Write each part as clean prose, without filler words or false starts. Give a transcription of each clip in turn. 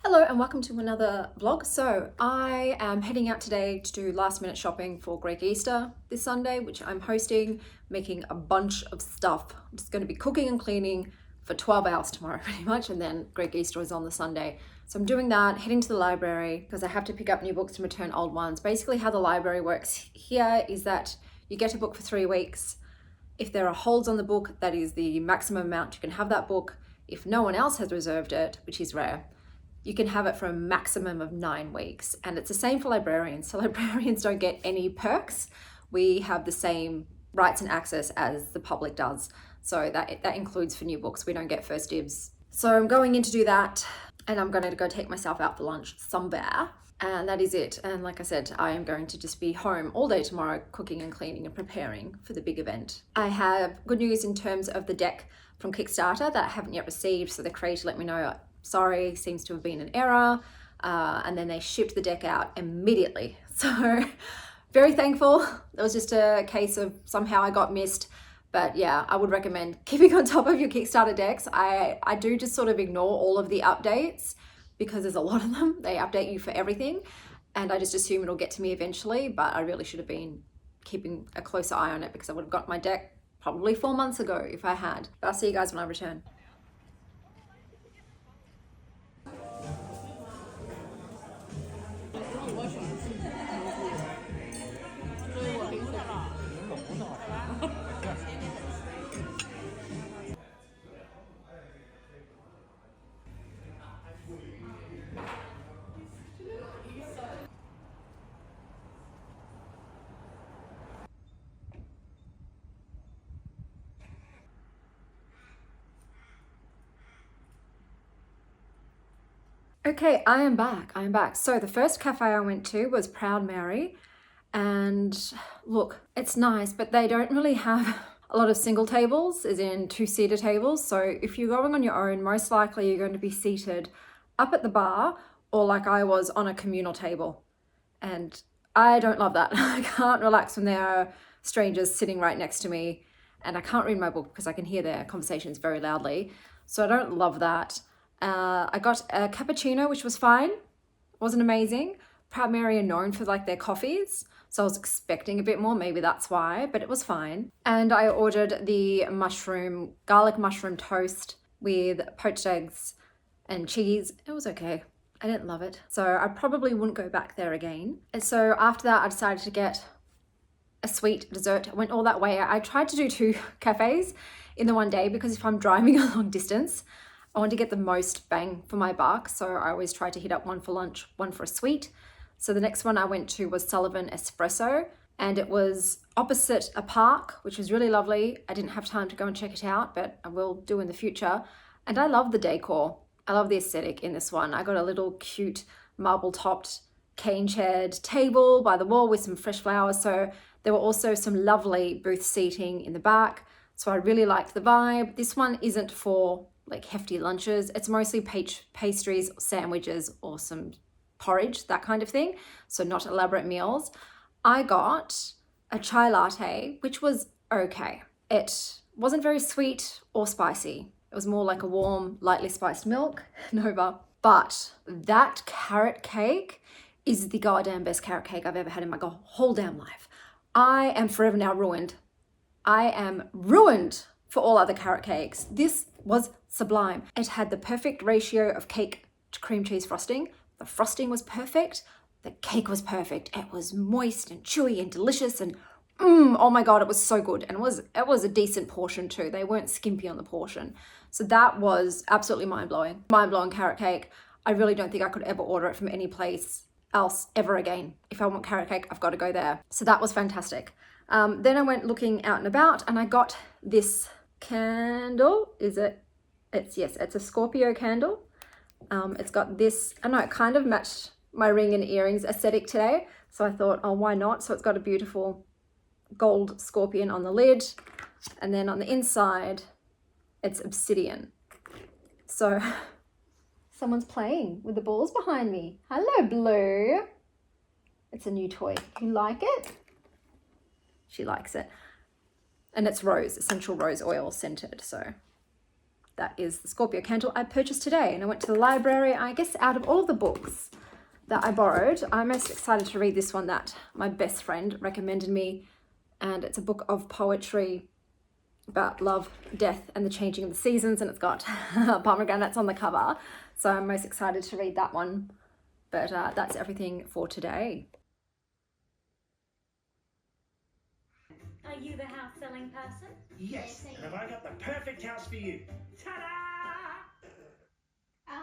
Hello and welcome to another vlog. So I am heading out today to do last minute shopping for Greek Easter this Sunday, which I'm hosting, making a bunch of stuff. I'm just going to be cooking and cleaning for 12 hours tomorrow pretty much, and then Greek Easter is on the Sunday. So I'm doing that, heading to the library because I have to pick up new books and return old ones. Basically how the library works here is that you get a book for 3 weeks. If there are holds on the book, that is the maximum amount you can have that book. If no one else has reserved it, which is rare, you can have it for a maximum of 9 weeks. And it's the same for librarians. So librarians don't get any perks. We have the same rights and access as the public does. So that includes for new books. We don't get first dibs. So I'm going in to do that, and I'm going to go take myself out for lunch somewhere. And that is it. And like I said, I am going to just be home all day tomorrow, cooking and cleaning and preparing for the big event. I have good news in terms of the deck from Kickstarter that I haven't yet received. So the creator let me know, sorry, seems to have been an error. And then they shipped the deck out immediately. So very thankful. It was just a case of somehow I got missed. But yeah, I would recommend keeping on top of your Kickstarter decks. I do just sort of ignore all of the updates because there's a lot of them. They update you for everything. And I just assume it'll get to me eventually. But I really should have been keeping a closer eye on it because I would have got my deck probably 4 months ago if I had. But I'll see you guys when I return. Okay, I am back. So the first cafe I went to was Proud Mary, and look, it's nice, but they don't really have a lot of single tables, as in 2-seater tables. So if you're going on your own, most likely you're going to be seated up at the bar, or like I was, on a communal table. And I don't love that. I can't relax when there are strangers sitting right next to me, and I can't read my book because I can hear their conversations very loudly. So I don't love that. I got a cappuccino, which was fine. It wasn't amazing. Proud Mary are known for like their coffees, so I was expecting a bit more, maybe that's why, but it was fine. And I ordered the garlic mushroom toast with poached eggs and cheese. It was okay. I didn't love it, so I probably wouldn't go back there again. And so after that, I decided to get a sweet dessert. I went all that way. I tried to do 2 cafes in the one day because if I'm driving a long distance, I want to get the most bang for my buck. So I always try to hit up one for lunch, one for a sweet. So the next one I went to was Sullivan Espresso, and it was opposite a park, which was really lovely. I didn't have time to go and check it out, but I will do in the future. And I love the decor. I love the aesthetic in this one. I got a little cute marble-topped cane-chaired table by the wall with some fresh flowers. So there were also some lovely booth seating in the back. So I really liked the vibe. This one isn't for like hefty lunches. It's mostly pastries, sandwiches, or some porridge, that kind of thing. So not elaborate meals. I got a chai latte, which was okay. It wasn't very sweet or spicy. It was more like a warm, lightly spiced milk, Nova. But that carrot cake is the goddamn best carrot cake I've ever had in my whole damn life. I am forever now ruined. I am ruined for all other carrot cakes. This was sublime. It had the perfect ratio of cake to cream cheese frosting. The frosting was perfect. The cake was perfect. It was moist and chewy and delicious, and oh my God, it was so good. And it was a decent portion too. They weren't skimpy on the portion. So that was absolutely mind-blowing. Mind-blowing carrot cake. I really don't think I could ever order it from any place else ever again. If I want carrot cake, I've got to go there. So that was fantastic. Then I went looking out and about, and I got this candle. It's a Scorpio candle. It's got this, I know it kind of matched my ring and earrings aesthetic today. So I thought, oh, why not? So it's got a beautiful gold scorpion on the lid. And then on the inside, it's obsidian. So someone's playing with the balls behind me. Hello, Blue. It's a new toy. You like it? She likes it. And it's rose, essential rose oil scented. So That is the Scorpio candle I purchased today. And I went to the library. I guess out of all of the books that I borrowed, I'm most excited to read this one that my best friend recommended me. And it's a book of poetry about love, death, and the changing of the seasons. And it's got pomegranates on the cover. So I'm most excited to read that one. But that's everything for today. Are you the house selling person? Yes, and have I got the perfect house for you? Ta-da!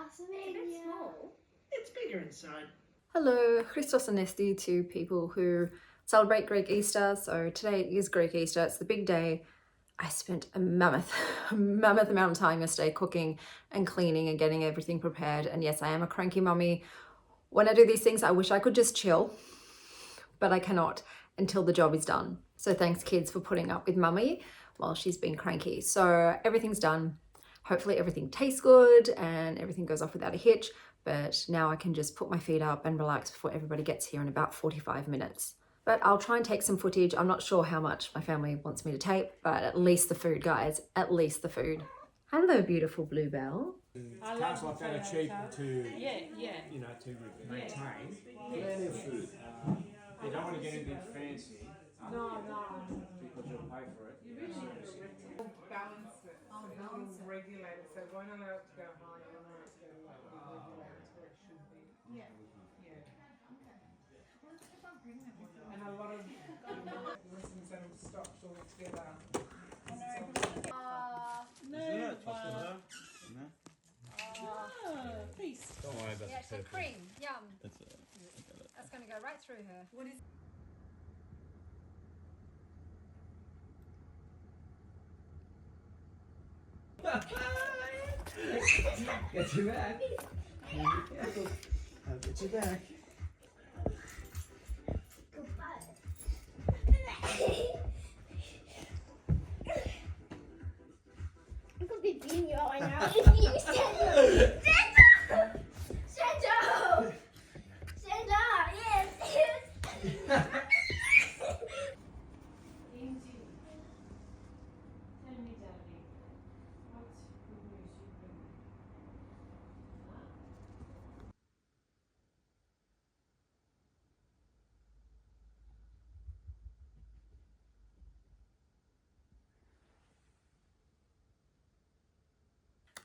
It's a bit small. It's bigger inside. Hello, Christos Anesti to people who celebrate Greek Easter. So today is Greek Easter. It's the big day. I spent a mammoth amount of time yesterday cooking and cleaning and getting everything prepared. And yes, I am a cranky mummy. When I do these things, I wish I could just chill, but I cannot until the job is done. So thanks kids for putting up with mummy while she's been cranky. So everything's done. Hopefully everything tastes good and everything goes off without a hitch. But now I can just put my feet up and relax before everybody gets here in about 45 minutes. But I'll try and take some footage. I'm not sure how much my family wants me to tape, but at least the food, guys. At least the food. Hello, beautiful Bluebell. Cars like that are cheap to, you know, to maintain. Plenty of food. You don't want to get anything fancy. No. Because you'll pay for it. Balance it. Balance it. Regulate it. So we won't allow it to go high. We won't allow it to go low. We regulate it to where it should be. Yeah. And a lot of lessons that have stopped altogether. Peace. Don't worry about Yeah, it's a cream. Yum. That's That's going to go right through her. What is Get you back. I'll get you back. I could be beating you right now if you stand up. Stand up! Stand up! Yes!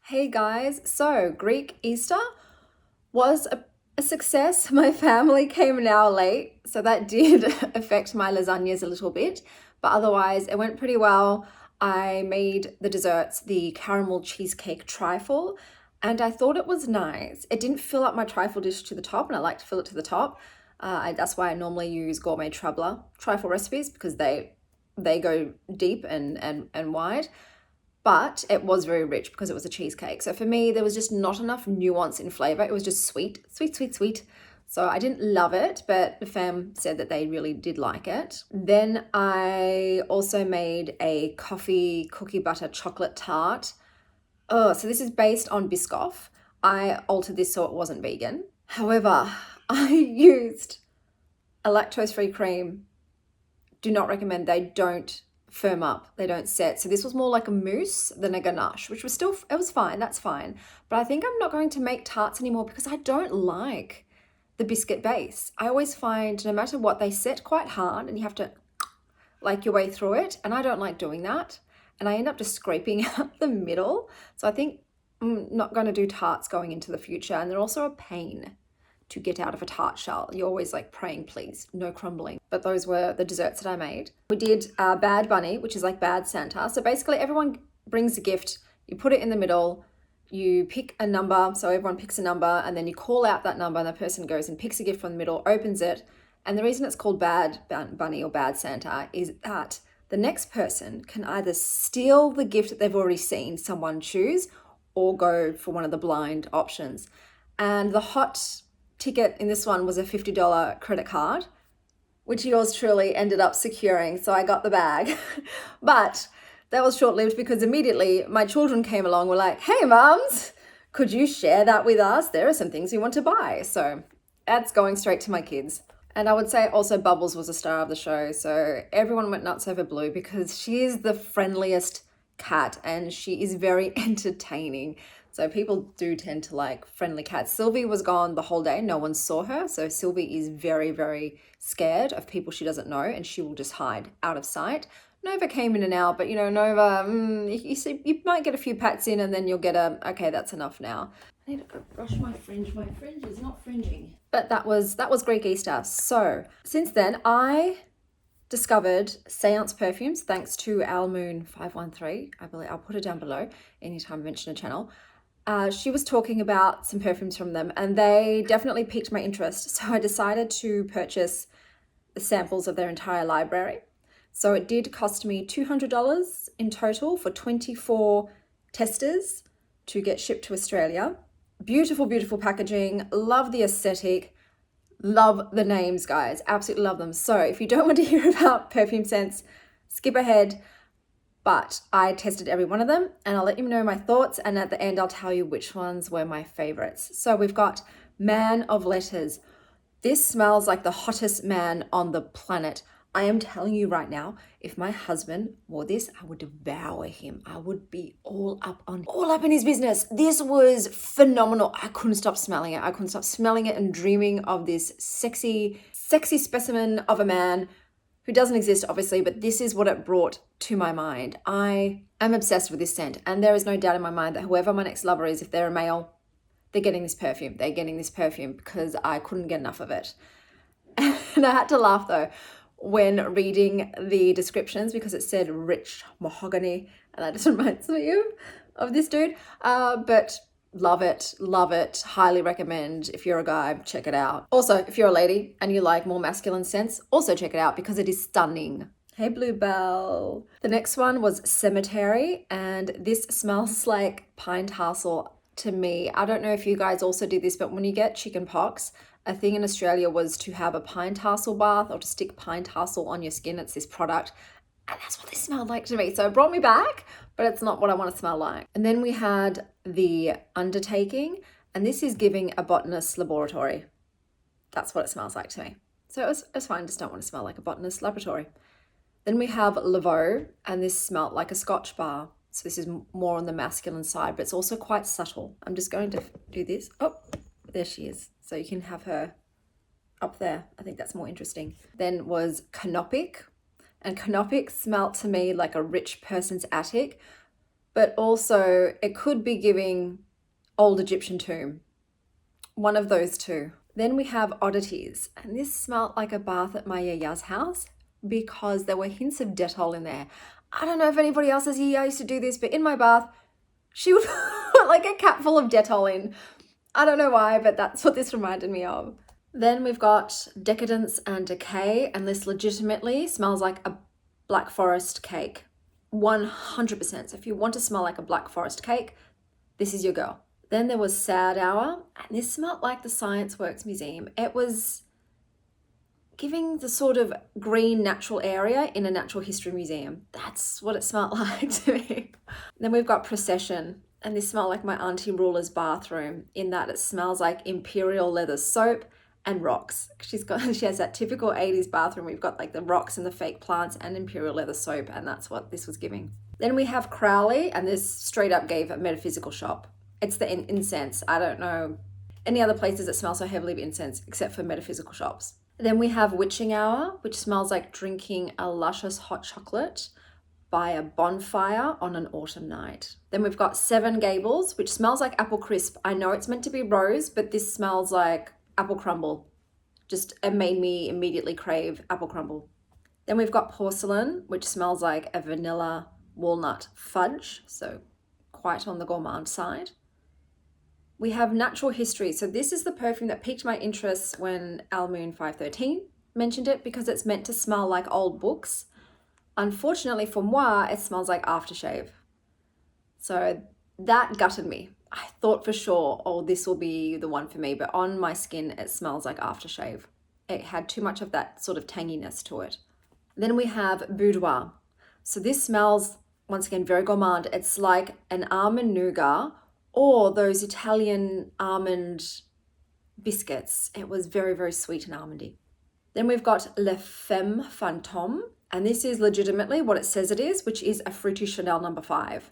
Hey guys, so Greek Easter was a success. My family came an hour late, so that did affect my lasagnas a little bit, but otherwise it went pretty well. I made the desserts, the caramel cheesecake trifle, and I thought it was nice. It didn't fill up my trifle dish to the top, and I like to fill it to the top. That's why I normally use Gourmet Traveler trifle recipes, because they go deep and wide. But it was very rich because it was a cheesecake. So for me, there was just not enough nuance in flavor. It was just sweet. So I didn't love it, but the fam said that they really did like it. Then I also made a coffee cookie butter chocolate tart. Oh, so this is based on Biscoff. I altered this so it wasn't vegan. However, I used a lactose-free cream. Do not recommend. They don't firm up, they don't set. So this was more like a mousse than a ganache, which was still, it was fine, that's fine. But I think I'm not going to make tarts anymore because I don't like the biscuit base. I always find no matter what, they set quite hard and you have to like your way through it. And I don't like doing that. And I end up just scraping out the middle. So I think I'm not going to do tarts going into the future. And they're also a pain to get out of a tart shell. You're always like praying, please, no crumbling. But those were the desserts that I made. We did Bad Bunny, which is like Bad Santa. So basically everyone brings a gift, you put it in the middle, you pick a number, so everyone picks a number, and then you call out that number and the person goes and picks a gift from the middle, opens it. And the reason it's called Bad Bunny or Bad Santa is that the next person can either steal the gift that they've already seen someone choose or go for one of the blind options. And the hot ticket in this one was a $50 credit card, which yours truly ended up securing. So I got the bag, but that was short-lived because immediately my children came along, were like, hey mums, could you share that with us? There are some things we want to buy. So that's going straight to my kids. And I would say also Bubbles was a star of the show. So everyone went nuts over Blue because she is the friendliest, cat, and she is very entertaining. So people do tend to like friendly cats. Sylvie was gone the whole day. No one saw her. So Sylvie is very, very scared of people she doesn't know, and she will just hide out of sight. Nova came in and out, but you know, Nova, you see, you might get a few pats in and then you'll get a, okay, that's enough now. I need to go brush my fringe. My fringe is not fringing. But that was Greek Easter. So since then, I discovered Seance Perfumes, thanks to Almoon513. I believe I'll put it down below anytime I mention a channel. She was talking about some perfumes from them, and they definitely piqued my interest. So I decided to purchase the samples of their entire library. So it did cost me $200 in total for 24 testers to get shipped to Australia. Beautiful, beautiful packaging. Love the aesthetic. Love the names, guys. Absolutely love them. So if you don't want to hear about perfume scents, skip ahead. But I tested every one of them, and I'll let you know my thoughts. And at the end, I'll tell you which ones were my favorites. So we've got Man of Letters. This smells like the hottest man on the planet. I am telling you right now, if my husband wore this, I would devour him. I would be all up in his business. This was phenomenal. I couldn't stop smelling it. I couldn't stop smelling it and dreaming of this sexy, sexy specimen of a man who doesn't exist, obviously, but this is what it brought to my mind. I am obsessed with this scent, and there is no doubt in my mind that whoever my next lover is, if they're a male, they're getting this perfume. They're getting this perfume because I couldn't get enough of it. And I had to laugh though when reading the descriptions because it said rich mahogany, and that just reminds me of this dude. But love it, highly recommend. If you're a guy, check it out. Also, if you're a lady and you like more masculine scents, also check it out because it is stunning. Hey Bluebell. The next one was Cemetery, and this smells like pine tassel to me. I don't know if you guys also do this, but when you get chicken pox, a thing in Australia was to have a pine tassel bath or to stick pine tassel on your skin. It's this product, and that's what this smelled like to me. So it brought me back, but it's not what I want to smell like. And then we had the Undertaking, and this is giving a botanist's laboratory. That's what it smells like to me. So it's fine, just don't want to smell like a botanist's laboratory. Then we have Laveau, and this smelled like a Scotch bar. So this is more on the masculine side, but it's also quite subtle. I'm just going to do this. Oh, there she is. So you can have her up there. I think that's more interesting. Then was Canopic, and Canopic smelt to me like a rich person's attic, but also it could be giving old Egyptian tomb. One of those two. Then we have Oddities, and this smelt like a bath at my yaya's house because there were hints of Dettol in there. I don't know if anybody else's yaya used to do this, but in my bath, she would put like a cap full of Dettol in. I don't know why, but that's what this reminded me of. Then we've got Decadence and Decay, and this legitimately smells like a Black Forest cake. 100%. So if you want to smell like a Black Forest cake, this is your girl. Then there was Sad Hour, and this smelled like the Science Works Museum. It was giving the sort of green natural area in a natural history museum. That's what it smelled like to me. Then we've got Procession, and this smelled like my auntie ruler's bathroom in that it smells like imperial leather soap and rocks. She has that typical 80s bathroom. We've got like the rocks and the fake plants and imperial leather soap, and that's what this was giving. Then we have Crowley, and this straight up gave a metaphysical shop. It's the incense. I don't know any other places that smell so heavily of incense except for metaphysical shops. Then we have Witching Hour, which smells like drinking a luscious hot chocolate by a bonfire on an autumn night. Then we've got Seven Gables, which smells like apple crisp. I know it's meant to be rose, but this smells like apple crumble. Just it made me immediately crave apple crumble. Then we've got Porcelain, which smells like a vanilla walnut fudge, so quite on the gourmand side. We have Natural History. So this is the perfume that piqued my interest when Almoon513 mentioned it because it's meant to smell like old books. Unfortunately for moi, it smells like aftershave. So that gutted me. I thought for sure, oh, this will be the one for me, but on my skin, it smells like aftershave. It had too much of that sort of tanginess to it. Then we have Boudoir. So this smells, once again, very gourmand. It's like an almond nougat or those Italian almond biscuits. It was very, very sweet and almondy. Then we've got Le Femme Fantôme, And this is legitimately what it says it is, which is a fruity Chanel number 5.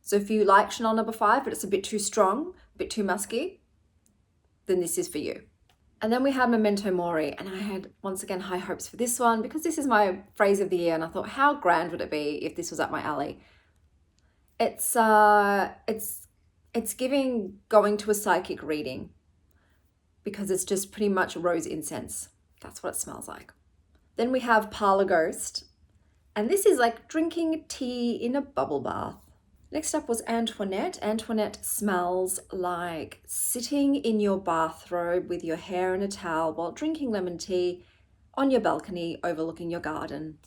So if you like Chanel number 5, but it's a bit too strong, a bit too musky, then this is for you. And then we have Memento Mori, and I had, once again, high hopes for this one because this is my phrase of the year, and I thought, how grand would it be if this was up my alley? It's giving going to a psychic reading because it's just pretty much rose incense. That's what it smells like. Then we have Parlor Ghost, and this is like drinking tea in a bubble bath. Next up was Antoinette. Antoinette smells like sitting in your bathrobe with your hair in a towel while drinking lemon tea on your balcony overlooking your garden.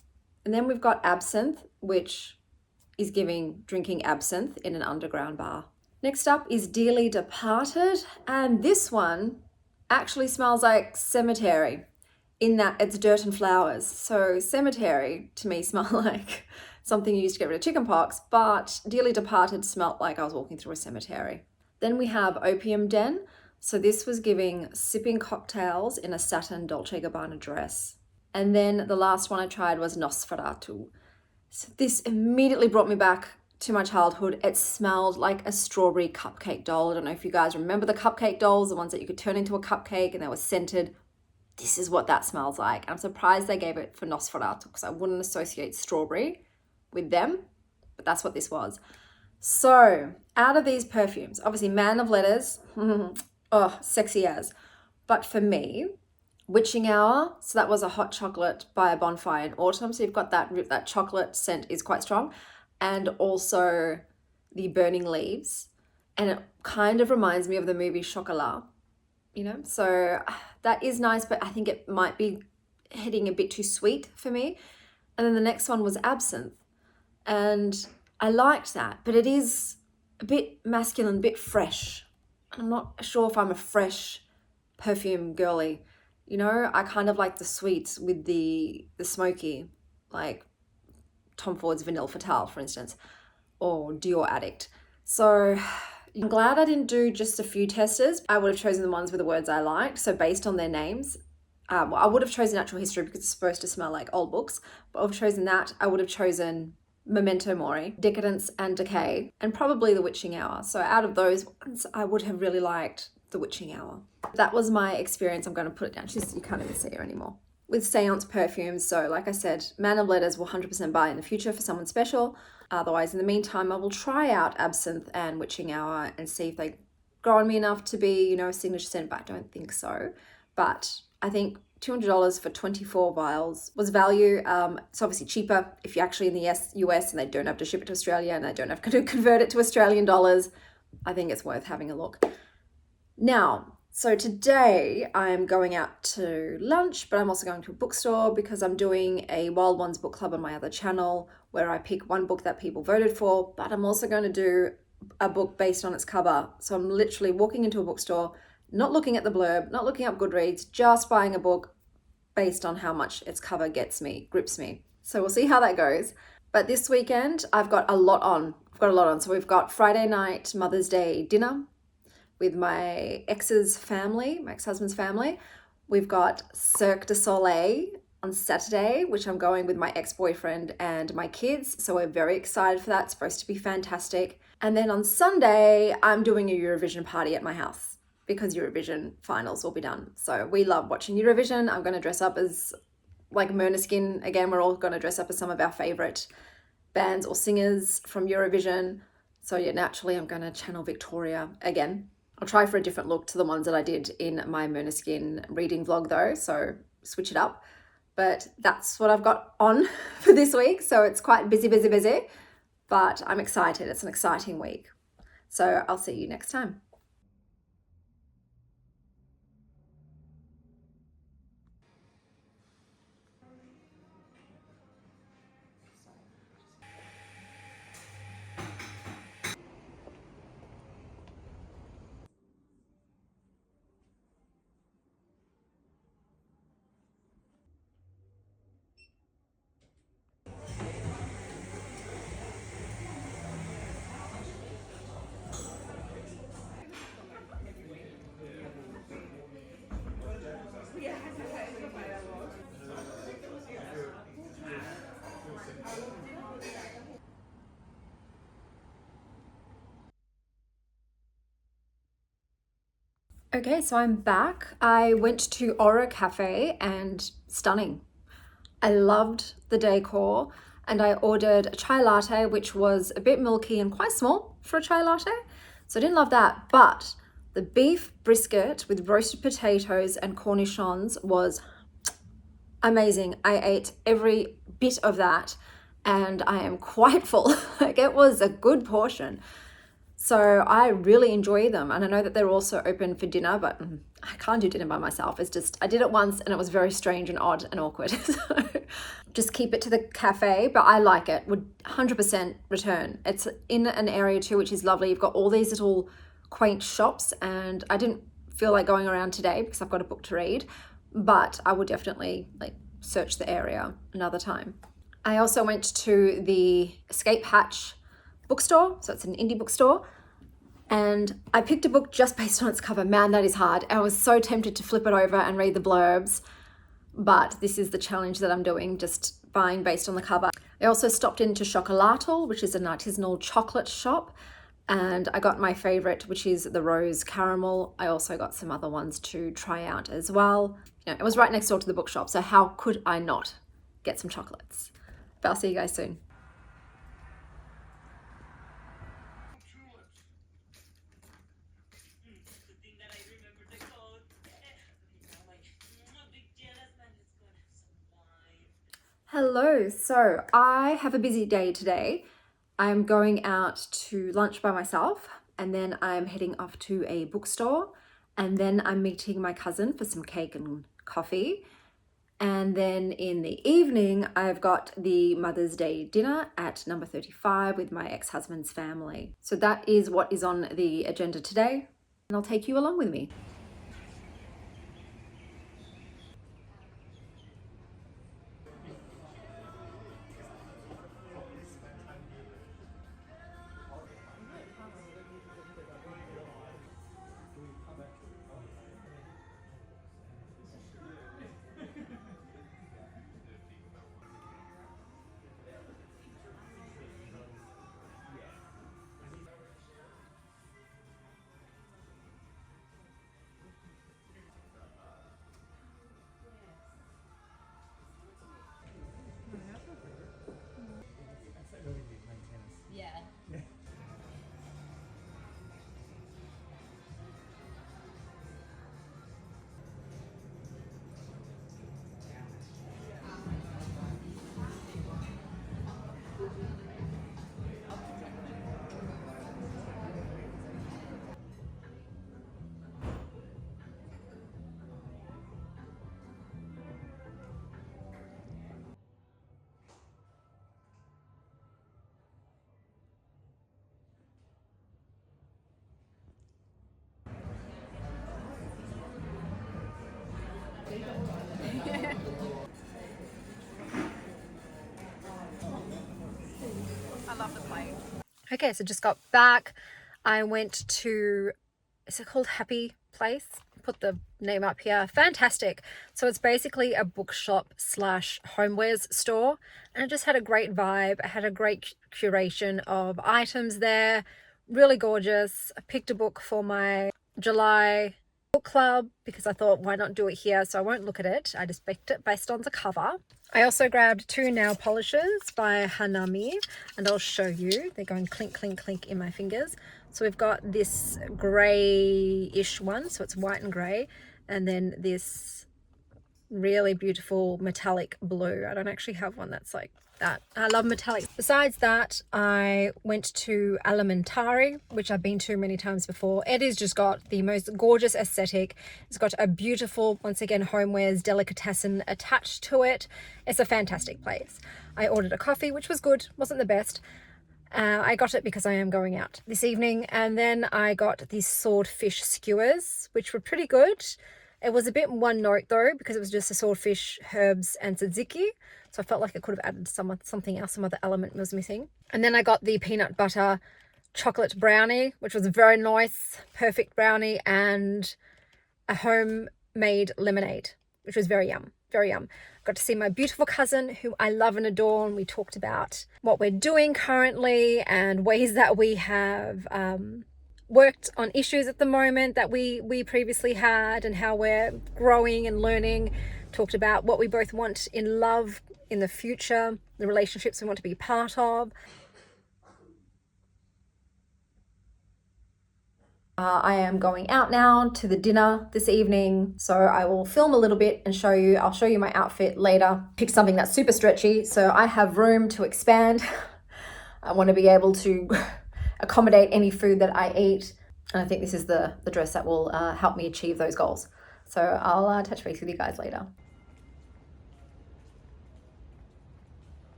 And then we've got Absinthe, which is giving drinking absinthe in an underground bar. Next up is Dearly Departed, and this one actually smells like cemetery in that it's dirt and flowers. So cemetery to me smelled like something you used to get rid of chicken pox, but Dearly Departed smelled like I was walking through a cemetery. Then we have Opium Den. So this was giving sipping cocktails in a satin Dolce & Gabbana dress. And then the last one I tried was Nosferatu. So this immediately brought me back to my childhood. It smelled like a strawberry cupcake doll. I don't know if you guys remember the cupcake dolls, the ones that you could turn into a cupcake and they were scented. This is what that smells like. I'm surprised they gave it for Nosferatu because I wouldn't associate strawberry with them, but that's what this was. So out of these perfumes, obviously Man of Letters, oh, sexy as. But for me, Witching Hour, so that was a hot chocolate by a bonfire in autumn. So you've got that chocolate scent is quite strong. And also the Burning Leaves. And it kind of reminds me of the movie Xocolatyl, you know? So that is nice, but I think it might be hitting a bit too sweet for me. And then the next one was Absinthe. And I liked that, but it is a bit masculine, a bit fresh. I'm not sure if I'm a fresh perfume girly. You know, I kind of like the sweets with the smoky, like Tom Ford's Vanille Fatale, for instance, or Dior Addict. So I'm glad I didn't do just a few testers. I would have chosen the ones with the words I liked. So based on their names, I would have chosen Natural History because it's supposed to smell like old books, but I've chosen that. I would have chosen Memento Mori, Decadence and Decay, and probably The Witching Hour. So out of those ones, I would have really liked The Witching Hour. That was my experience. I'm going to put it down. You can't even see her anymore. With Seance Perfumes, so like I said, Man of Letters will 100% buy in the future for someone special. Otherwise, in the meantime, I will try out Absinthe and Witching Hour and see if they grow on me enough to be, you know, a signature scent, but I don't think so. But I think $200 for 24 vials was value. It's obviously cheaper if you're actually in the US and they don't have to ship it to Australia and they don't have to convert it to Australian dollars. I think it's worth having a look. Now, so today I'm going out to lunch, but I'm also going to a bookstore because I'm doing a Wild Ones book club on my other channel where I pick one book that people voted for, but I'm also going to do a book based on its cover. So I'm literally walking into a bookstore, not looking at the blurb, not looking up Goodreads, just buying a book based on how much its cover grips me. So we'll see how that goes. But this weekend, I've got a lot on. So we've got Friday night Mother's Day dinner with my ex-husband's family. We've got Cirque du Soleil on Saturday, which I'm going with my ex-boyfriend and my kids. So we're very excited for that. It's supposed to be fantastic. And then on Sunday, I'm doing a Eurovision party at my house because Eurovision finals will be done. So we love watching Eurovision. I'm going to dress up as like Måneskin. Again, we're all going to dress up as some of our favorite bands or singers from Eurovision. So yeah, naturally I'm going to channel Victoria again. I'll try for a different look to the ones that I did in my Måneskin reading vlog though, so switch it up. But that's what I've got on for this week. So it's quite busy, but I'm excited. It's an exciting week. So I'll see you next time. Okay, so I'm back. I went to Ora Cafe and stunning. I loved the decor and I ordered a chai latte, which was a bit milky and quite small for a chai latte. So I didn't love that, but the beef brisket with roasted potatoes and cornichons was amazing. I ate every bit of that and I am quite full. Like, it was a good portion. So I really enjoy them. And I know that they're also open for dinner, but I can't do dinner by myself. It's just, I did it once and it was very strange and odd and awkward. So just keep it to the cafe, but I like it. Would 100% return. It's in an area too, which is lovely. You've got all these little quaint shops and I didn't feel like going around today because I've got a book to read, but I would definitely like search the area another time. I also went to the Escape Hatch bookstore, so it's an indie bookstore, and I picked a book just based on its cover. Man, that is hard. I was so tempted to flip it over and read the blurbs, but this is the challenge that I'm doing, just buying based on the cover. I also stopped into Xocolatyl, which is an artisanal chocolate shop, and I got my favorite, which is the rose caramel. I also got some other ones to try out as well. You know, it was right next door to the bookshop, so how could I not get some chocolates? But I'll see you guys soon. Hello, so I have a busy day today. I'm going out to lunch by myself and then I'm heading off to a bookstore and then I'm meeting my cousin for some cake and coffee. And then in the evening, I've got the Mother's Day dinner at number 35 with my ex-husband's family. So that is what is on the agenda today and I'll take you along with me. I love the plate. Okay, so just got back. I went to, is it called Happy Place? Put the name up here. Fantastic. So it's basically a bookshop slash homewares store. And it just had a great vibe. I had a great curation of items there. Really gorgeous. I picked a book for my July book club because I thought, why not do it here? So I won't look at it. I just picked it based on the cover. I also grabbed 2 nail polishes by Hanami and I'll show you. They're going clink, clink, clink in my fingers. So we've got this grey-ish one, so it's white and grey, and then this really beautiful metallic blue. I don't actually have one that's like that. I love metallics. Besides that, I went to Alimentari, which I've been to many times before. Eddie's just got the most gorgeous aesthetic. It's got a beautiful, once again, homewares delicatessen attached to it. It's a fantastic place. I ordered a coffee, which was good, wasn't the best. I got it because I am going out this evening. And then I got these swordfish skewers, which were pretty good. It was a bit one note though, because it was just a swordfish, herbs and tzatziki. So I felt like it could have added something else, some other element was missing. And then I got the peanut butter chocolate brownie, which was very nice, perfect brownie, and a homemade lemonade, which was very yum, very yum. Got to see my beautiful cousin who I love and adore, and we talked about what we're doing currently and ways that we have worked on issues at the moment that we previously had and how we're growing and learning. Talked about what we both want in love in the future, the relationships we want to be part of. I am going out now to the dinner this evening, so I will film a little bit and show you. I'll show you my outfit later. Pick something that's super stretchy so I have room to expand. I want to be able to accommodate any food that I eat, and I think this is the dress that will help me achieve those goals. So I'll touch base with you guys later.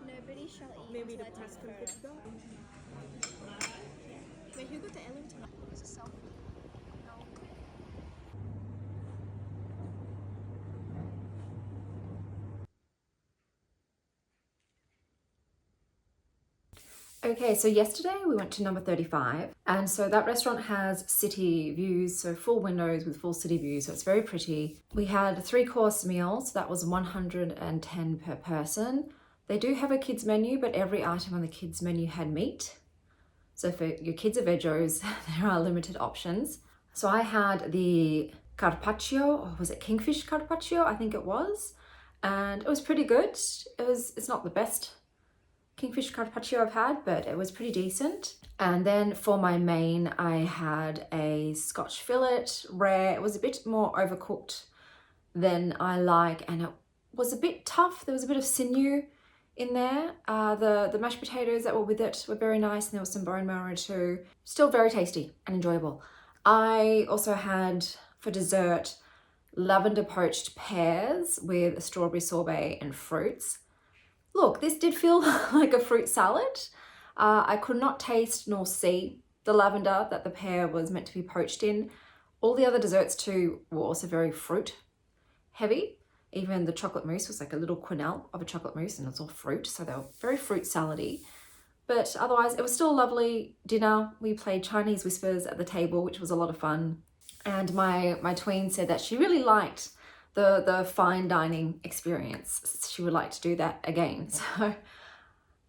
Nobody shall eat. Maybe the press can put that. Wait, who got the Alimentari? Is it self? No. Okay, so yesterday we went to number 35, and so that restaurant has city views, so full windows with full city views, so it's very pretty. We had 3-course meals, so that was 110 per person. They do have a kids menu, but every item on the kids menu had meat. So for your kids are veggies, there are limited options. So I had the carpaccio, or was it kingfish carpaccio? I think it was, and it was pretty good. It's not the best kingfish carpaccio I've had, but it was pretty decent. And then for my main, I had a Scotch fillet, rare. It was a bit more overcooked than I like, and it was a bit tough. There was a bit of sinew in there. The mashed potatoes that were with it were very nice, and there was some bone marrow too. Still very tasty and enjoyable. I also had, for dessert, lavender poached pears with a strawberry sorbet and fruits. Look, this did feel like a fruit salad. I could not taste nor see the lavender that the pear was meant to be poached in. All the other desserts too were also very fruit heavy. Even the chocolate mousse was like a little quenelle of a chocolate mousse, and it's all fruit, so they were very fruit salady. But otherwise, it was still a lovely dinner. We played Chinese whispers at the table, which was a lot of fun. And my tween said that she really liked the fine dining experience. She would like to do that again. So I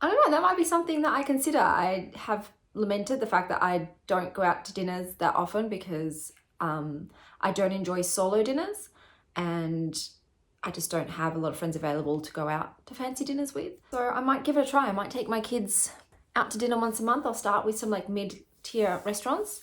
don't know, that might be something that I consider. I have lamented the fact that I don't go out to dinners that often because I don't enjoy solo dinners, and I just don't have a lot of friends available to go out to fancy dinners with. So I might give it a try. I might take my kids out to dinner once a month. I'll start with some like mid-tier restaurants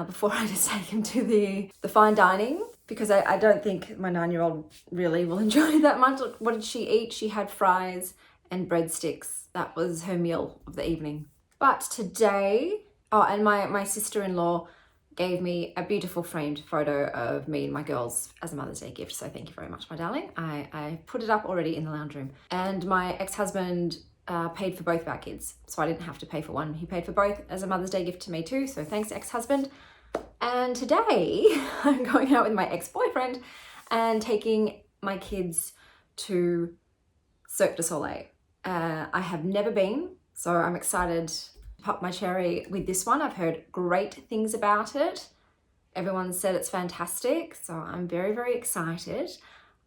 before I just take them to the fine dining, because I don't think my 9-year-old really will enjoy it that much. What did she eat? She had fries and breadsticks. That was her meal of the evening. But today, oh, and my sister-in-law gave me a beautiful framed photo of me and my girls as a Mother's Day gift. So thank you very much, my darling. I put it up already in the lounge room. And my ex-husband paid for both of our kids, so I didn't have to pay for one. He paid for both as a Mother's Day gift to me too, so thanks, ex-husband. And today I'm going out with my ex-boyfriend and taking my kids to Cirque du Soleil. I have never been, so I'm excited to pop my cherry with this one. I've heard great things about it. Everyone said it's fantastic, so I'm very, very excited.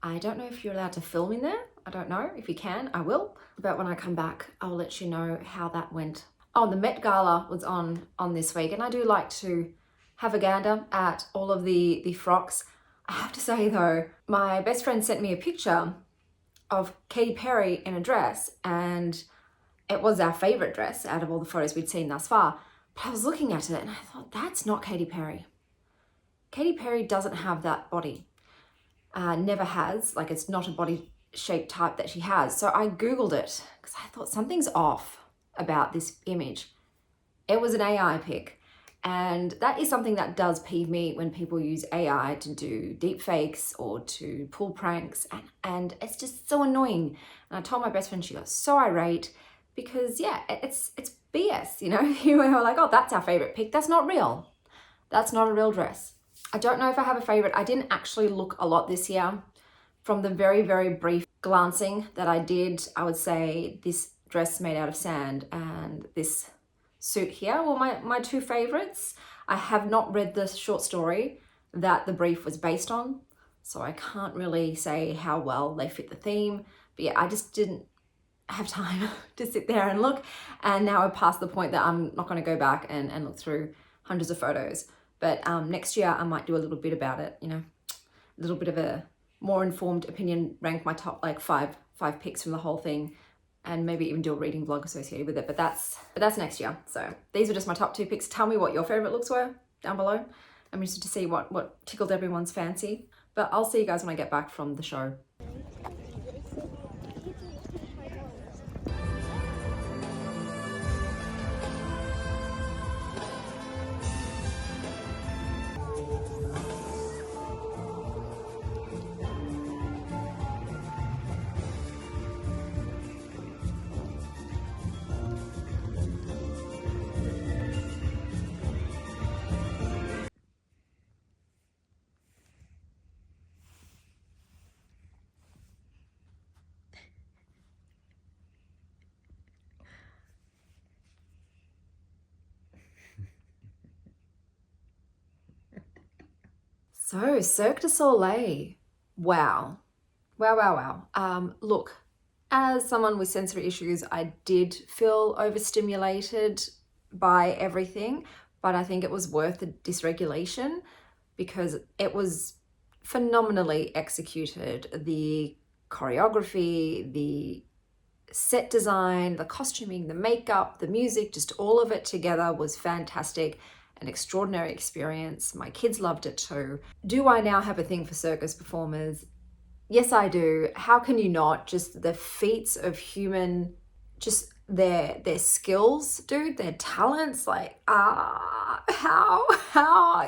I don't know if you're allowed to film in there. I don't know. If you can, I will. But when I come back, I'll let you know how that went. Oh, the Met Gala was on this week, and I do like to have a gander at all of the frocks. I have to say though, my best friend sent me a picture of Katy Perry in a dress, and it was our favorite dress out of all the photos we'd seen thus far. But I was looking at it and I thought, that's not Katy Perry. Katy Perry doesn't have that body. Never has. Like, it's not a body shape type that she has. So I Googled it because I thought something's off about this image. It was an AI pic. And that is something that does peeve me when people use AI to do deep fakes or to pull pranks, and it's just so annoying. And I told my best friend, she got so irate because yeah, it's BS, you know. You were like, oh, that's our favorite pic. That's not real. That's not a real dress. I don't know if I have a favorite. I didn't actually look a lot this year. From the very, very brief glancing that I did, I would say this dress made out of sand and this suit here were my two favorites. I have not read the short story that the brief was based on, so I can't really say how well they fit the theme. But yeah, I just didn't have time to sit there and look. And now I've passed the point that I'm not going to go back and look through hundreds of photos. But next year I might do a little bit about it, you know, a little bit of a more informed opinion, rank my top like five picks from the whole thing, and maybe even do a reading vlog associated with it. But that's next year. So these are just my top 2 picks. Tell me what your favorite looks were down below. I'm interested to see what tickled everyone's fancy. But I'll see you guys when I get back from the show. So, Cirque du Soleil. Wow. Wow. Look, as someone with sensory issues, I did feel overstimulated by everything, but I think it was worth the dysregulation because it was phenomenally executed. The choreography, the set design, the costuming, the makeup, the music, just all of it together was fantastic. An extraordinary experience. My kids loved it too. Do I now have a thing for circus performers? Yes, I do. How can you not? Just the feats of human, just their skills, dude, their talents, like, how?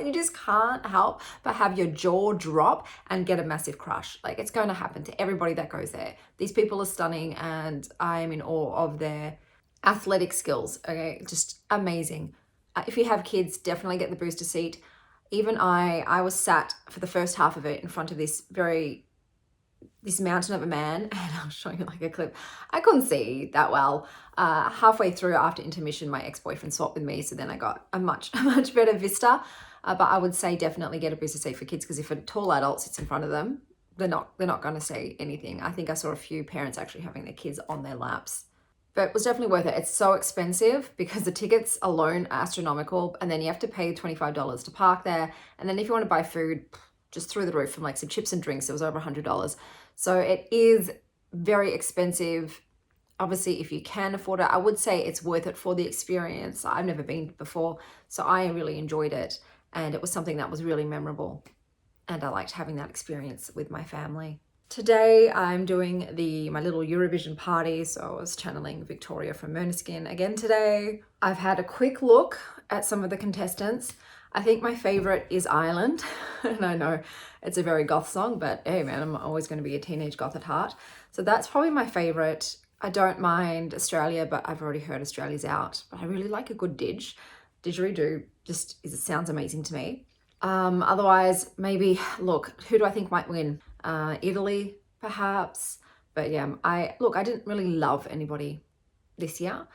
You just can't help but have your jaw drop and get a massive crush. Like, it's going to happen to everybody that goes there. These people are stunning and I am in awe of their athletic skills, okay? Just amazing. If you have kids, definitely get the booster seat. Even I was sat for the first half of it in front of this mountain of a man, and I'll show you like a clip. I couldn't see that well. Halfway through after intermission, my ex-boyfriend swapped with me, so then I got a much better vista. But I would say definitely get a booster seat for kids, because if a tall adult sits in front of them, they're not going to say anything. I think I saw a few parents actually having their kids on their laps. But it was definitely worth it. It's so expensive because the tickets alone are astronomical, and then you have to pay $25 to park there. And then if you want to buy food, just through the roof, from like some chips and drinks, it was over $100. So it is very expensive. Obviously, if you can afford it, I would say it's worth it for the experience. I've never been before, so I really enjoyed it. And it was something that was really memorable. And I liked having that experience with my family. Today I'm doing my little Eurovision party, so I was channeling Victoria from Måneskin again today. I've had a quick look at some of the contestants. I think my favorite is Ireland, and I know it's a very goth song, but hey man, I'm always going to be a teenage goth at heart. So that's probably my favorite. I don't mind Australia, but I've already heard Australia's out. But I really like a good didgeridoo. Just it sounds amazing to me. Otherwise, maybe, look, who do I think might win? Italy, perhaps. But yeah, I didn't really love anybody this year,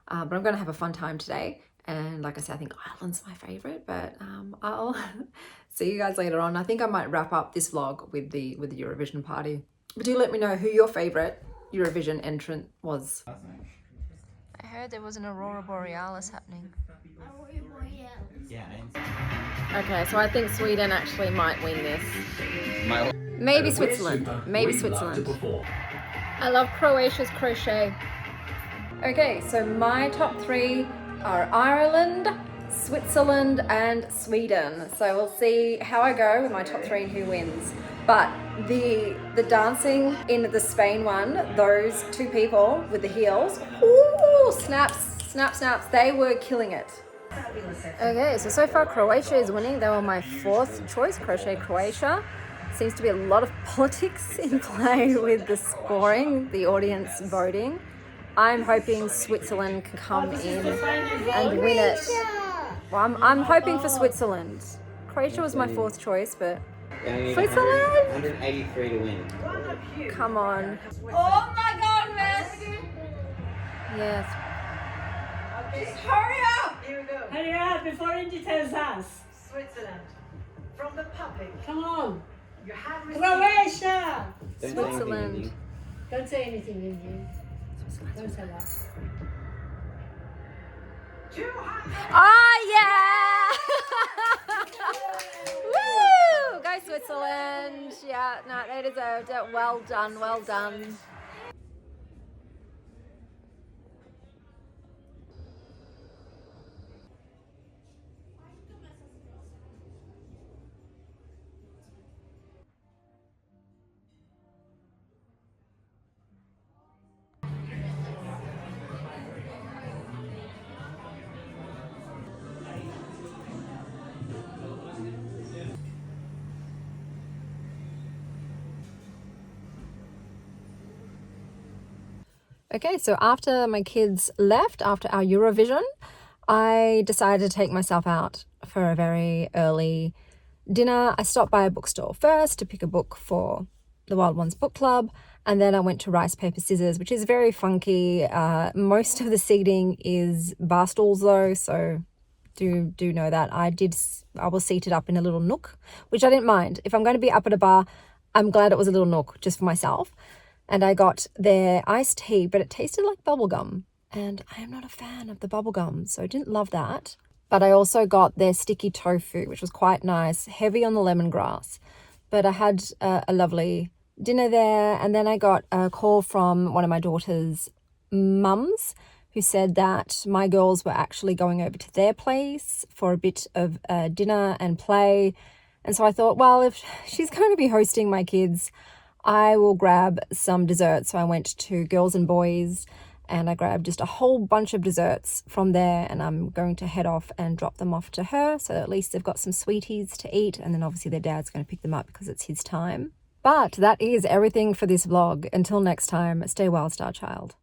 but I'm going to have a fun time today. And like I said, I think Ireland's my favorite, but I'll see you guys later on. I think I might wrap up this vlog with the Eurovision party. But do let me know who your favorite Eurovision entrant was. I heard there was an Aurora Borealis happening. Yeah. Okay, so I think Sweden actually might win this. Maybe Switzerland. I love Croatia's crochet. Okay, so my top 3 are Ireland, Switzerland, and Sweden. So we'll see how I go with my top 3 and who wins. But the dancing in the Spain one, those 2 people with the heels, ooh, snaps, they were killing it. Okay, so far Croatia is winning. They were my 4th choice, Crochet Croatia. Seems to be a lot of politics in play with the scoring, the audience voting. I'm hoping Switzerland can come in and win it. Well, I'm hoping for Switzerland. Croatia was my 4th choice, but Switzerland? 183 to win. Come on. Oh my God, man! Yes. Hurry up! Here we go. Hurry up before Indy tells us. Switzerland. From the public, Come on. you have received Croatia! Don't say anything, Switzerland. Indy. Don't say anything, Indy. Those are last. 200. Oh yeah! Woo! Go Switzerland. Yeah, no, they deserved it. Well done, well done. Okay, so after my kids left, after our Eurovision, I decided to take myself out for a very early dinner. I stopped by a bookstore first to pick a book for the Wild Ones book club, and then I went to Rice Paper Scissors, which is very funky. Most of the seating is bar stools though, so do know that. I was seated up in a little nook, which I didn't mind. If I'm going to be up at a bar, I'm glad it was a little nook just for myself. And I got their iced tea, but it tasted like bubblegum. And I am not a fan of the bubblegum, so I didn't love that. But I also got their sticky tofu, which was quite nice, heavy on the lemongrass. But I had a lovely dinner there. And then I got a call from one of my daughter's mums who said that my girls were actually going over to their place for a bit of dinner and play. And so I thought, well, if she's going to be hosting my kids, I will grab some desserts. So I went to Girls and Boys and I grabbed just a whole bunch of desserts from there, and I'm going to head off and drop them off to her, so at least they've got some sweeties to eat, and then obviously their dad's going to pick them up because it's his time. But that is everything for this vlog. Until next time, stay wild, star child.